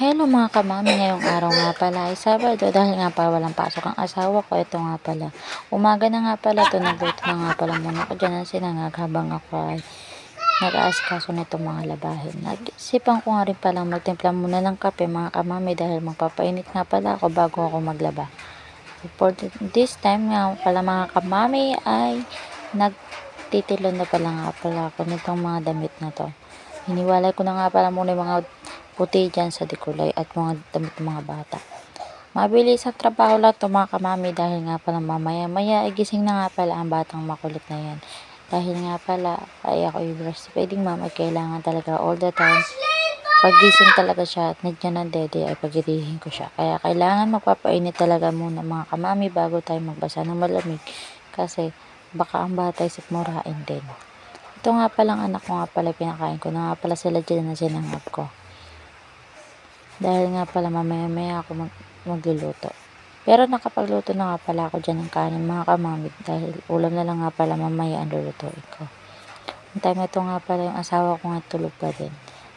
Hello mga kamami, ngayong araw nga pala ay Sabado dahil nga pala walang pasok ang asawa ko. Ito nga pala, umaga na nga pala ito, nagluto na nga pala muna ako dyan ang sinangag habang ako ay nag-aasikaso nitong mga labahin. Nag-isipan ko nga rin palang magtimpla muna ng kape mga kamami dahil magpapainit nga pala ako bago ako maglaba. For this time nga pala mga kamami ay nagtitilon na pala nga pala ako nitong mga damit na to. Hiniwalay ko na nga pala muna yung mga puti dyan sa dekulay at mga damit ng mga bata. Mabilis ang trabaho lang ito mga kamami dahil nga pala mamaya-maya ay gising na nga pala ang batang makulit na yan. Dahil nga pala ay ako yung breastfeeding mom ay kailangan talaga all the time. Paggising talaga siya at need niya ng dede ay pagirihin ko siya. Kaya kailangan magpapainit talaga muna mga kamami bago tayo magbasa ng malamig kasi baka ang bata ay sikmurain din. Ito nga palang anak ko nga pala pinakain ko na nga pala sila dyan na sinangap ko. Dahil nga pala mamaya-maya ako magluluto. Pero nakapagluto na nga pala ako dyan ng kanin mga kamamid dahil ulam na lang nga pala mamaya ang lulutuin ko. Ang time na ito nga pala yung asawa ko nga tulog pa din.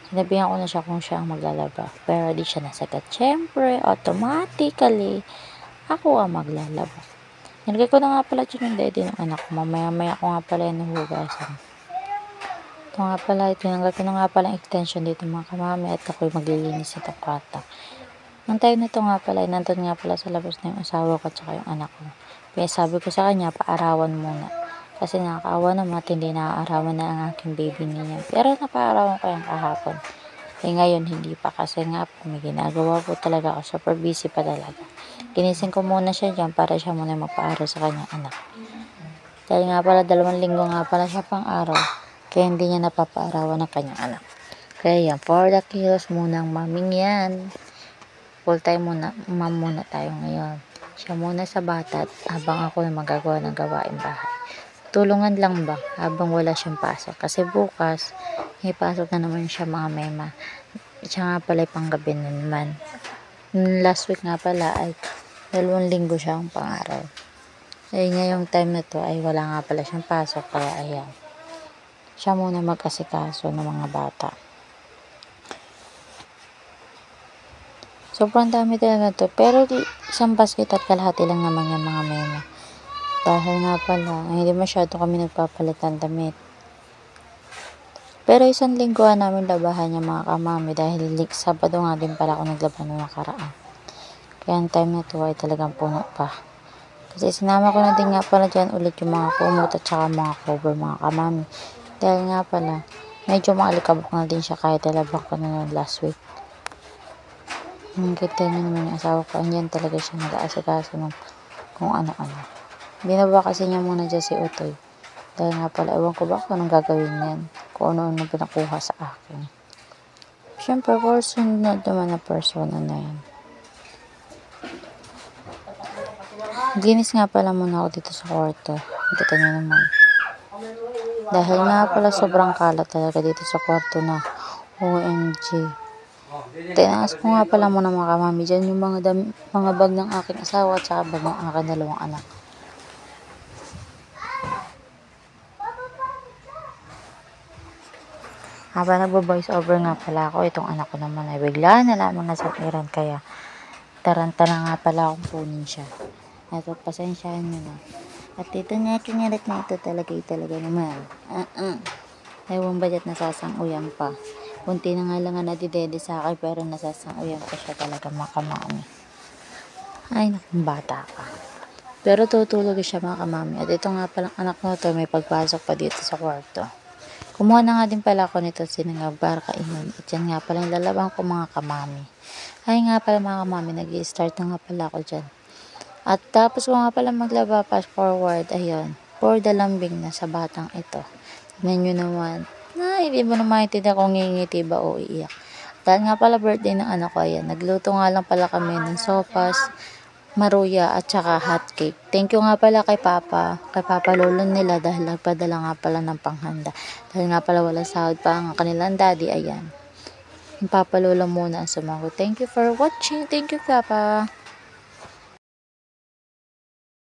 Sinabihan ko na siya kung siya ang maglalaba. Pero di siya nasagat. Siyempre, automatically, ako ang maglalaba. Nilagay ko na nga pala dyan yung dede ng anak ko. Mamaya-maya ko nga pala yung nahugasan. Ito nga pala, tinanggal ko na nga pala ang extension dito mga kamami at ako'y maglilinis itong kwarto. Nang time na ito nga pala, nandun nga pala sa labas na yung asawa ko at saka yung anak ko. Kaya sabi ko sa kanya, paarawan muna. Kasi nakakaawa naman at hindi naaarawan na ang aking baby niya. Pero napaarawan ko yung kahapon. Ngayon hindi pa kasi nga may ginagawa po talaga ako. Super busy pa talaga. Ginising ko muna siya dyan para siya muna magpaaral sa kanyang anak. Dahil nga pala 2 linggo nga pala siya pang araw. Kaya hindi niya napapaarawan ng kanyang anak. Kaya yan, for the kilos munang maming yan. Full time muna, mom muna tayo ngayon. Siya muna sa bata habang ako na magagawa ng gawain bahay. Tulungan lang ba habang wala siyang pasok. Kasi bukas, may pasok na naman siya mga mema. Siya nga pala panggabi na naman. Last week nga pala ay 2 linggo siyang pang-araw. Eh ngayong time na to ay wala nga pala siyang pasok. Kaya ayan. Siya muna mag-asikaso ng mga bata. Sobrang dami talaga to. Pero isang basket at kalahati lang naman yung mga mema. Dahil nga pala, hindi masyado kami nagpapalitan damit. Pero 1 lingguhan namin labahan yung mga kamami dahil Sabado nga din pala ako naglaban ng nakaraan. Kaya ang time na to ay talagang puno pa. Kasi sinama ko na din nga pala dyan ulit yung mga kumot at saka mga cover mga kamami. Dahil nga pala, medyo maalikabok na din siya kahit nalabak ko na last week. Kita niyo naman yung asawa ko, andyan talaga siya nag-aasikaso ng kung ano-ano. Binaba kasi niya muna dyan si Utoy. Dahil nga pala, ewan ko ba kung anong gagawin niyan. Kung ano-ano pinakuha sa akin. Siyempre, sunod naman na persona na yan. Ginis nga pala muna ako dito sa kwarto. Kita niyo naman. Dahil nga pala sobrang kalat talaga dito sa kwarto na OMG. Tinaas ko nga pala muna mga kamami dyan yung mga bag ng aking asawa at saka bag ng aking 2 anak. Habang nagbo-voice over nga pala ako, itong anak ko naman ay bigla na lamang nasakiran kaya taranta na nga pala akong kunin siya. At pasensyahan nyo na. At ito nga kinalit na ito talaga naman. Ewan ba dyan nasasang-uyang pa. Kunti na nga lang nga nadidede sa akin pero nasasang-uyang pa siya talaga mga kamami. Ay nakong bata ka. Pero tutulog siya mga kamami. At ito nga palang anak mo to may pagpasok pa dito sa kwarto. Kumuha na nga din pala ako nito sinangag para kainin. At yan nga palang lalabang ko mga kamami. Ay nga pala mga kamami nag-i-start na nga pala ako dyan. At tapos ko nga pala maglaba fast forward, ayun, for the lambing na sa batang ito. Tignan nyo naman, hindi mo na maintindihan kung ngingiti ba o iiyak. Dahil nga pala birthday ng anak ko, ayan, nagluto nga lang pala kami ng sopas, maruya at saka hot cake. Thank you nga pala kay Papa Lolo nila dahil nagpadala nga pala ng panghanda. Dahil nga pala wala sahod pa ang kanilang daddy, ayan. Yung Papa Lolo muna ang sumagot. Thank you for watching, thank you Papa.